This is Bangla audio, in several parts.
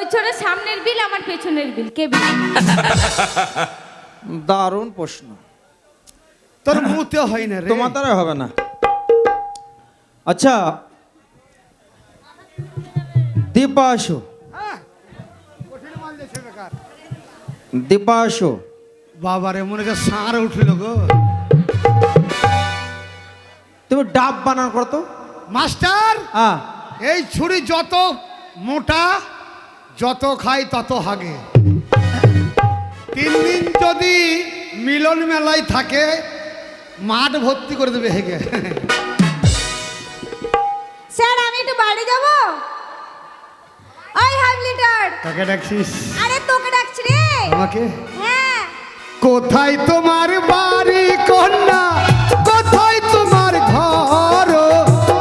ওই ছোট সামনের বিল আমার পেছনের বিল কে বিল? দারুণ প্রশ্ন। তোর মুতে হয় না রে। তোমার দ্বারা হবে না। আচ্ছা দীপাশু, দীপাশু বাবারে মনে হচ্ছে সার উঠল গো। তুমি ডাব বানান করো তো। মাস্টার হ্যাঁ, এই ছুরি যত মোটা যত খাই তত হাগে। 3 দিন যদি মিলন মেলায় থাকে মাঠ ভর্তি করে দেবে হেগে। স্যার আমি একটু বাড়ি যাব। ওই হাফ লিটার। কাকে ডাকছিস? আরে তোকে ডাকছি রে। আমাকে? হ্যাঁ। কোথায় তোমার বাড়ি কন্যা, কোথায় তোমার ঘর,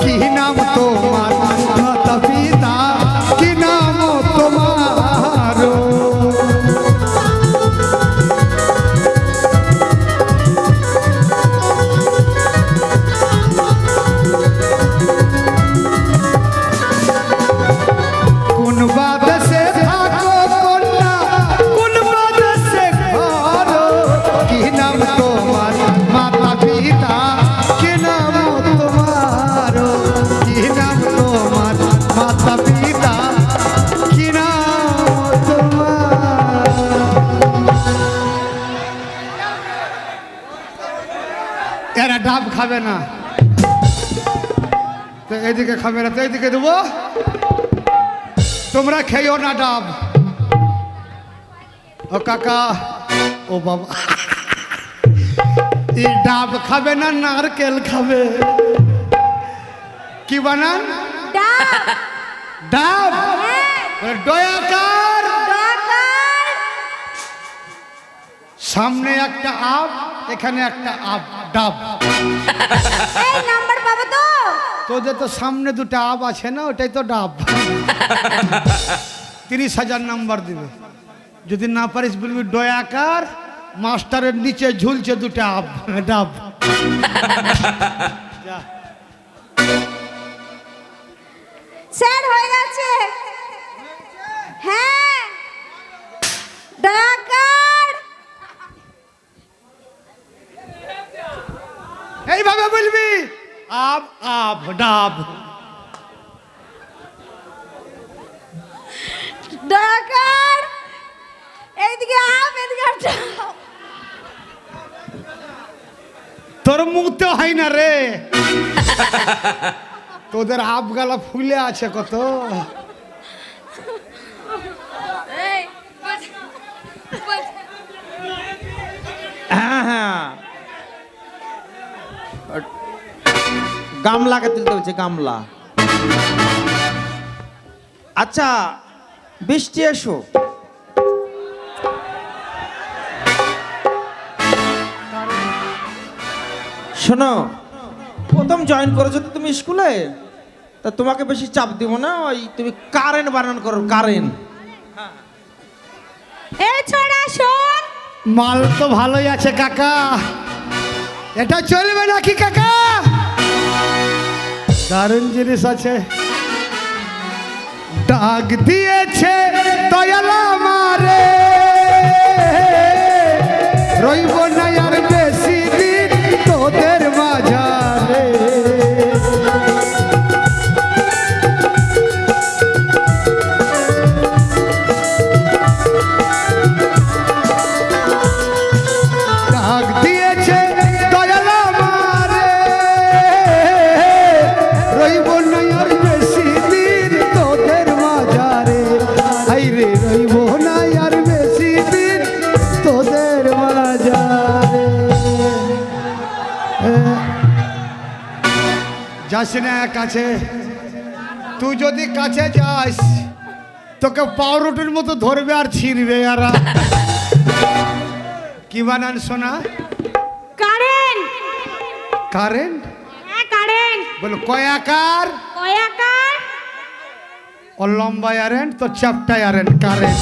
কি নাম তোমার মাতা পিতা, কি নাম তোমার? কোন বাদেশে থাকো কন্যা, কোন বাদেশে ঘর, কি নাম তোমার মাতা পিতা, কি নাম তোমার? কি নাম তোমার মাতা পিতা, কি নাম তোমার? এরা ডাব খাবে না তো এদিকে খাবে না তো এদিকে দেবো। তোমরা খেয়েও না ডাব। ও কাকা, ও বাবা, এই ডাব খাবে না নারকেল খাবে? কি বানান? ডাব। ডাব। হ্যাঁ। ডয়াকার। দরকার। সামনে একটা আব, এখানে একটা আব, ডাব। এই নাম্বার পাবো তো? তোদের তো সামনে দুটো আব আছে না, ওটাই তো ডাব। 30,000 নাম্বার দিবে। যদি না পারিস বলবি ডয়াকার, মাস্টারের নিচে ঝুলছে দুটো আব, ডাব। যা। স্যার হয়ে গেছে। হ্যাঁ। দরকার। এইভাবে বলবি আব আব ডাব। দরকার। এইদিকে আপ এদিকে ডাব। তোর মুখতে হয় না রে। তোদের আব গালা ফুলে আছে কত। এই হ্যাঁ হ্যাঁ, গামলাকে তুলতে হচ্ছে, গামলা। আচ্ছা বৃষ্টি এসো। শোনো, প্রথম জয়েন করেছো তো তুমি স্কুলে, তা তোমাকে বেশি চাপ দিব না। ওই তুমি কারেন্ট বানান করো, কারেন্ট। এই ছোড়া শোন। মাল তো ভালোই আছে কাকা, এটা চলবে নাকি কাকা? দারুণ জিনিস আছে। ডাক দিয়েছে দয়াল আমারে, রইব না আর বেশি দিন তোদের মাঝারে। ডাক দিয়েছে দয়াল আমারে, রইব না আর বেশি দিন তোদের মাঝারে। হাইরে রইব না আর বেশি দিন তোদের মাঝারে। যাস না কাছে, তুই যদি কাছে যাস তোকে পাউরুটির মতো ধরবে আর ছিঁড়বে। আর কি বানান শোনা? কারেন্ট। কারেন্ট। হ্যাঁ কারেন্ট। বলো কয়াকার, কয়াকার। ও লম্বা আরেন্ট তো চ্যাপটা আরেন্ট, কারেন্ট।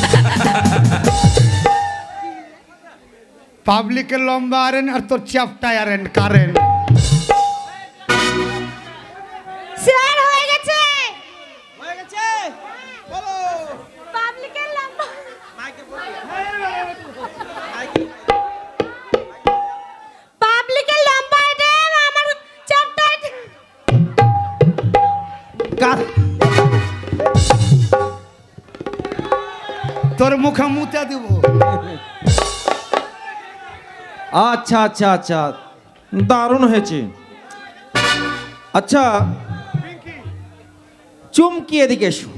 পাবলিকের লম্বা আরেন্ট আর তোর চ্যাপটা আরেন্ট, কারেন্ট। স্যার হয়ে গেছে। হয়ে গেছে, বলো। পাবলিক তোর মুখে মুতে দিব। আচ্ছা আচ্ছা আচ্ছা, দারুণ হয়েছে। আচ্ছা চুমকি এদিকে এসো।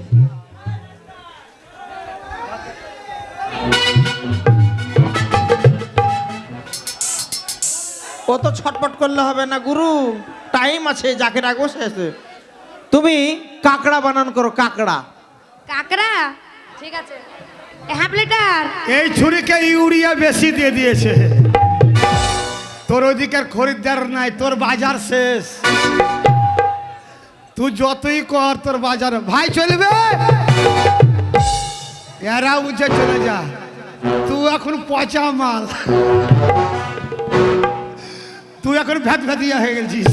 অত ছটপট করলে হবে না গুরু, টাইম আছে, যাকে রাখবো সে আছে। তুমি কাকড়া বানান করো, কাকড়া। কাকড়া, ঠিক আছে। Half litre. এই ছুরিকে ইউরিয়া বেশি দিয়ে দিয়েছে। তোর ওদিকের খরিদ্দার নাই, তোর বাজার শেষ। তুই যতই কর তোর বাজার ভাই চলবে, এরা উঠে চলে যা। তুই এখন পচা মাল, তুই এখন ভ্যাত ভ্যাতিয়া হয়ে গেছিস।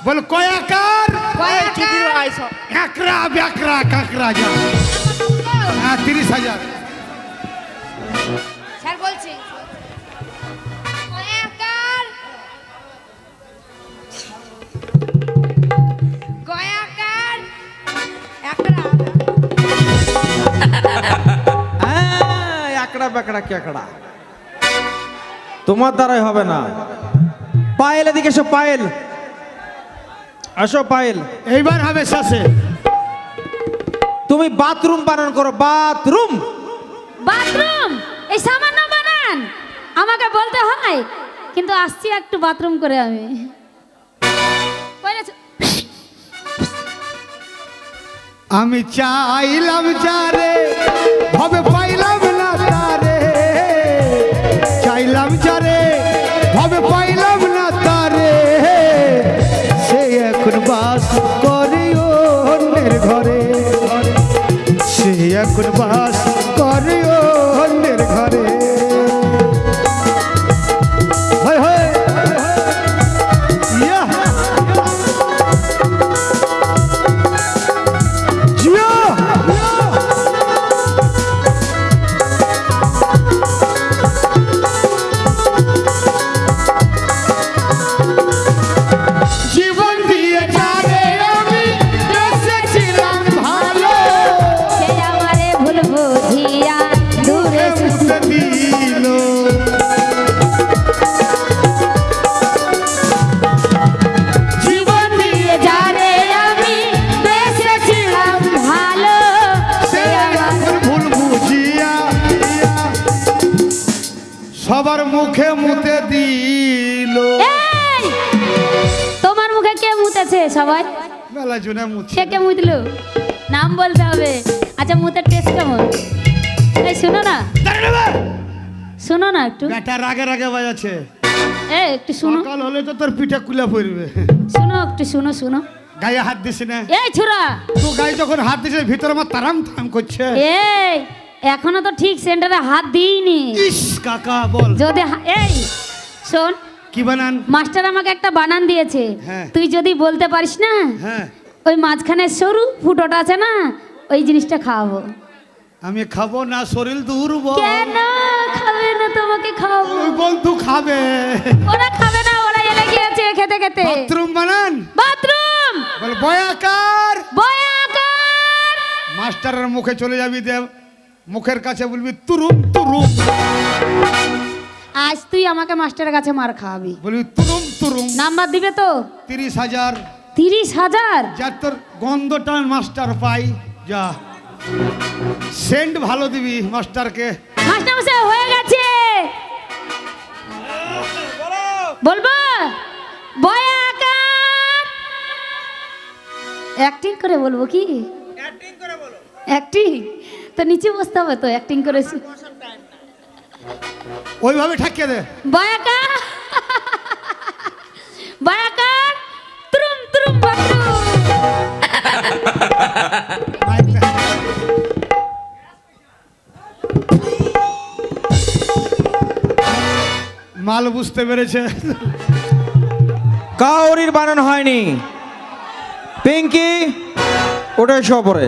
বল কয়াকার, একরা ব্যাকরা কাকরা যা। হ্যাঁ 30,000। স্যার বলছি গয়াকার, গয়াকার একটা একড়া বেকড়া কেকড়া তোমার দ্বারাই হবে না। পায়েল এদিকে এসো, পায়েল আসো। পায়েল এইবার হবে শেষে। তুমি বাথরুম বানান করো, বাথরুম। বাথরুম এই সামান্য বানান আমাকে বলতে হয়, কিন্তু আসছি একটু বাথরুম করে আমি। আমি চাইলাম যারে ভাবে পাইলাম না তারে, চাইলাম যারে ভাবে পাইলাম না তারে, সে এখন বাস করে অন্যের ঘরে, সে এখন বাস করে অন্যের ঘরে। হয় হয় ইয়া জিয়া। জীবন দিয়ে যারে আমি বেঁচেছিলাম ভালো, সে আমারে ভুল বুঝিয়া দূরে মুছে দিল। জীবন দিয়ে যারে আমি বেঁচেছিলাম ভালো, সে আমার ভুল বুঝিয়া সবার মুখে মুতে দিল। এই তোমার মুখে কে মুতেছে? সবাই মেলা জনে মুছে। সে কে মুতলো? নাম বলতে হবে। আচ্ছা মুতের টেস্ট কেমন? এই শোনো না, শোনো না একটু। বেটা রাগে রাগে বাজাচ্ছে। এই একটু শোনো, সকাল হলে তো তোর পিঠে কুলে পড়বে। শোনো একটু, শোনো শোনো। গায়ে হাত দিস না। এই ছোড়া, তুই গায়ে যখন হাত দিছিস ভিতরে আমার তারাম তারাম করছে। এই এখনো তো ঠিক সেন্টারে হাত দিইনি। ইস কাকা বল যদি এই শোন, কি বানান? মাস্টার আমাকে একটা বানান দিয়েছে, হ্যাঁ। তুই যদি বলতে পারিস না, হ্যাঁ ওই মাঝখানে সরু ফুটোটা আছে না, ওই জিনিসটা খাওয়াবো। আমি খাবো না, শরীর দুর্বল। কেন খাবে না? তোমাকে খাওয়াবো। ওই বন্ধু খাবে। ওরা খাবে না, ওরা এলে গিয়েছে খেতে খেতে। বাথরুম বানান। বাথরুম বল বয়াকার। বয়াকার। মাস্টারের মুখে চলে যাবি, দেব মুখের কাছে বলবি তুরুম তুরুম। আজ তুই আমাকে মাস্টারের কাছে মার খাওয়াবি। বলবি তুরুম তুরুম। নাম্বার দিবে তো? 30,000। 30,000? যা তোর গন্ধটা মাস্টার পাই যা। সেন্ট ভালো দিবি মাস্টারকে। মাস্টার মশাই হয়ে গেছে। বলবো বয়াকার। অ্যাক্টিং করে বলবো কি? অ্যাক্টিং তো নিচে বসতে হবে তো, অ্যাক্টিং করে। ওইভাবে ঠাকিয়ে দে। বয়াকার, বয়াকার, তুরুম তুরুম বাথরুম। মাল বুঝতে পেরেছে। কাউরির বানানো হয়নি। পিঙ্কি ওটাই সবরে।